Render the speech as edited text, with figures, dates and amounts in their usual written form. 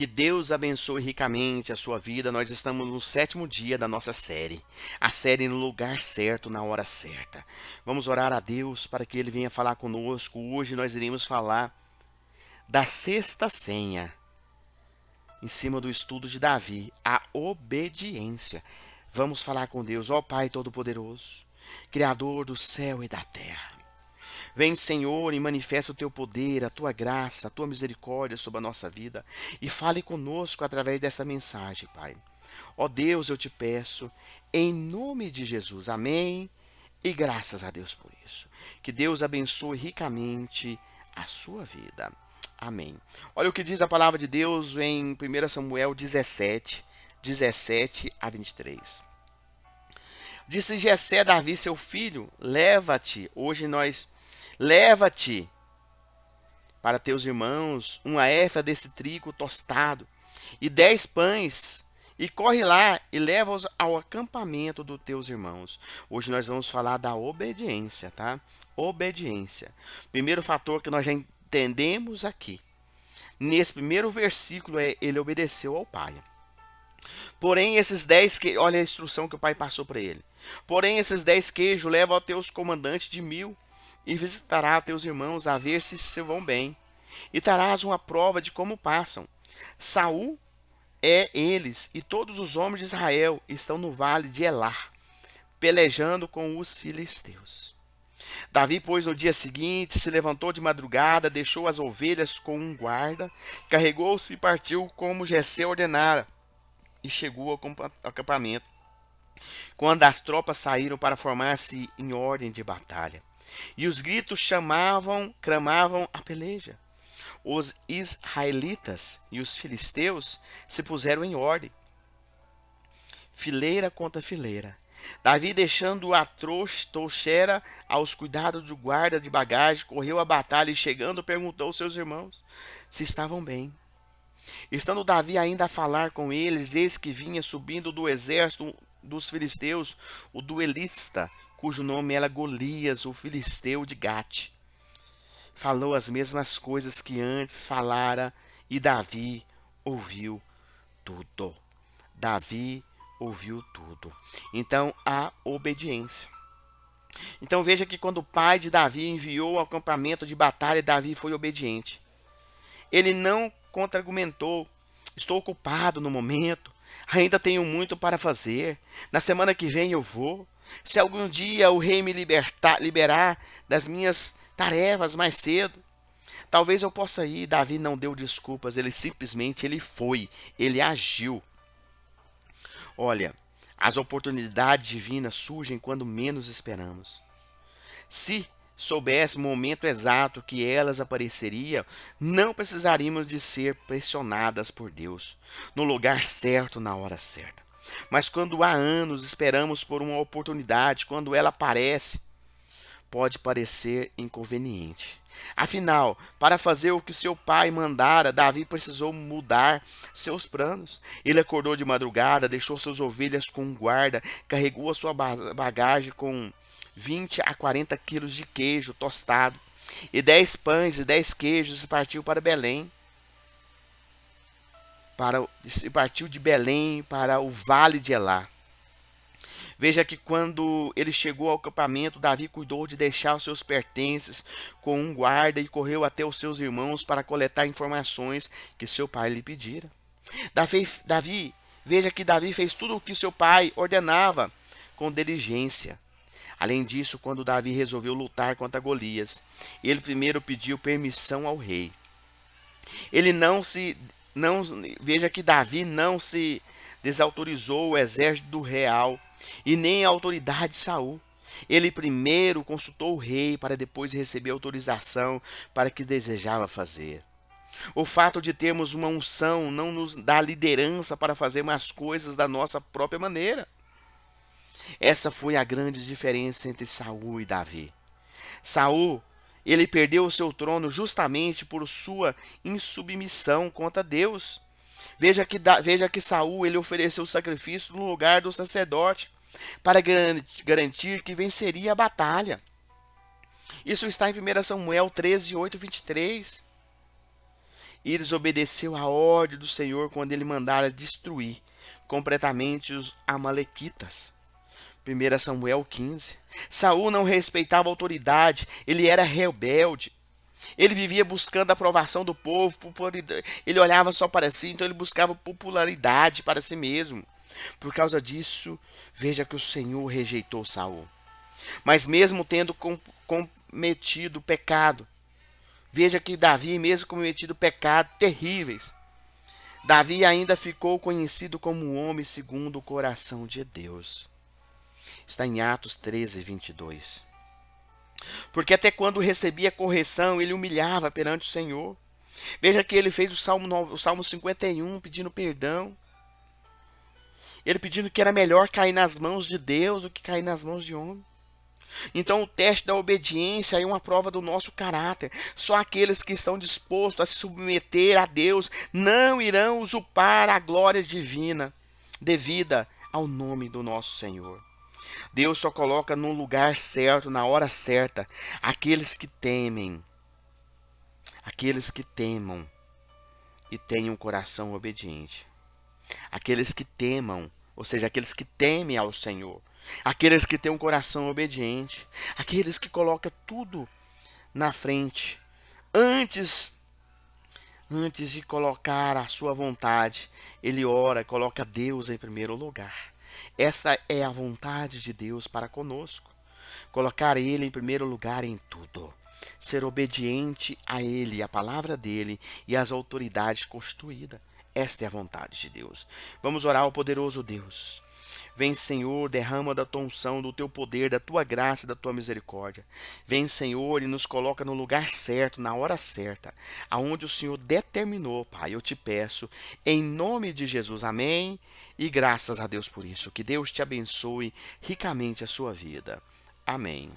Que Deus abençoe ricamente a sua vida. Nós estamos no sétimo dia da nossa série. A série no lugar certo, na hora certa. Vamos orar a Deus para que Ele venha falar conosco. Hoje nós iremos falar da sexta senha, em cima do estudo de Davi, a obediência. Vamos falar com Deus, ó Pai Todo-Poderoso, Criador do céu e da terra. Vem, Senhor, e manifesta o teu poder, a tua graça, a tua misericórdia sobre a nossa vida e fale conosco através dessa mensagem, Pai. Ó Deus, eu te peço, em nome de Jesus, amém. E graças a Deus por isso. Que Deus abençoe ricamente a sua vida. Amém. Olha o que diz a palavra de Deus em 1 Samuel 17, 17 a 23. Disse Jessé a Davi, seu filho, leva-te para teus irmãos uma éfa desse trigo tostado e 10 pães, e corre lá e leva-os ao acampamento dos teus irmãos. Hoje nós vamos falar da obediência, tá? Obediência. Primeiro fator que nós já entendemos aqui. Nesse primeiro versículo ele obedeceu ao pai. Porém, esses 10 queijos, olha a instrução que o pai passou para ele. Porém, esses 10 queijos leva a teus comandantes de 1000 e visitará teus irmãos a ver se vão bem. E darás uma prova de como passam. Saul eles e todos os homens de Israel estão no vale de Elar, pelejando com os filisteus. Davi, pois, no dia seguinte, se levantou de madrugada, deixou as ovelhas com um guarda, carregou-se e partiu como Jessé ordenara, e chegou ao acampamento, quando as tropas saíram para formar-se em ordem de batalha. E os gritos clamavam a peleja. Os israelitas e os filisteus se puseram em ordem, fileira contra fileira. Davi, deixando a trouxera aos cuidados do guarda de bagagem, correu à batalha e, chegando, perguntou aos seus irmãos se estavam bem. Estando Davi ainda a falar com eles, eis que vinha subindo do exército dos filisteus o duelista, cujo nome era Golias, o filisteu de Gate. Falou as mesmas coisas que antes falara, e Davi ouviu tudo. Davi ouviu tudo. Então, a obediência. Então veja que quando o pai de Davi enviou ao acampamento de batalha, Davi foi obediente. Ele não contra-argumentou. Estou ocupado no momento. Ainda tenho muito para fazer. Na semana que vem eu vou. Se algum dia o rei me liberar das minhas tarefas mais cedo, talvez eu possa ir. Davi não deu desculpas. Ele foi. Ele agiu. Olha, as oportunidades divinas surgem quando menos esperamos. Se soubesse o momento exato que elas apareceriam, não precisaríamos de ser pressionadas por Deus, no lugar certo, na hora certa. Mas quando há anos esperamos por uma oportunidade, quando ela aparece, pode parecer inconveniente. Afinal, para fazer o que seu pai mandara, Davi precisou mudar seus planos. Ele acordou de madrugada, deixou suas ovelhas com um guarda, carregou a sua bagagem com 20 a 40 quilos de queijo tostado e 10 pães e 10 queijos, e partiu para Belém. Partiu de Belém para o vale de Elá. Veja que quando ele chegou ao acampamento, Davi cuidou de deixar os seus pertences com um guarda e correu até os seus irmãos para coletar informações que seu pai lhe pedira. Veja que Davi fez tudo o que seu pai ordenava com diligência. Além disso, quando Davi resolveu lutar contra Golias, ele primeiro pediu permissão ao rei. Ele veja que Davi não se desautorizou o exército real e nem a autoridade de Saul. Ele primeiro consultou o rei para depois receber autorização para o que desejava fazer. O fato de termos uma unção não nos dá liderança para fazer as coisas da nossa própria maneira. Essa foi a grande diferença entre Saul e Davi. Saul, ele perdeu o seu trono justamente por sua insubmissão contra Deus. Veja que Saul, ele ofereceu o sacrifício no lugar do sacerdote para garantir que venceria a batalha. Isso está em 1 Samuel 13, 8, 23. e desobedeceu a ordem do Senhor quando ele mandara destruir completamente os amalequitas. 1 Samuel 15. Saul não respeitava a autoridade, ele era rebelde. Ele vivia buscando a aprovação do povo, ele olhava só para si, então ele buscava popularidade para si mesmo. Por causa disso, veja que o Senhor rejeitou Saul. Mas mesmo tendo cometido pecado, veja que Davi, mesmo cometido pecados terríveis, Davi ainda ficou conhecido como um homem segundo o coração de Deus. Está em Atos 13, 22. Porque até quando recebia correção, ele humilhava perante o Senhor. Veja que ele fez o Salmo 51, pedindo perdão. Ele pedindo que era melhor cair nas mãos de Deus do que cair nas mãos de homem. Então o teste da obediência é uma prova do nosso caráter. Só aqueles que estão dispostos a se submeter a Deus não irão usurpar a glória divina devida ao nome do nosso Senhor. Deus só coloca no lugar certo, na hora certa, aqueles que temem, aqueles que temam e tenham um coração obediente. Aqueles que temam, ou seja, aqueles que temem ao Senhor. Aqueles que têm um coração obediente. Aqueles que colocam tudo na frente. Antes de colocar a sua vontade, ele ora, coloca Deus em primeiro lugar. Essa é a vontade de Deus para conosco. Colocar Ele em primeiro lugar em tudo. Ser obediente a Ele, a palavra dEle e às autoridades constituídas. Esta é a vontade de Deus. Vamos orar ao poderoso Deus. Vem, Senhor, derrama da tua unção, do teu poder, da tua graça e da tua misericórdia. Vem, Senhor, e nos coloca no lugar certo, na hora certa, aonde o Senhor determinou, Pai. Eu te peço, em nome de Jesus. Amém. E graças a Deus por isso. Que Deus te abençoe ricamente a sua vida. Amém.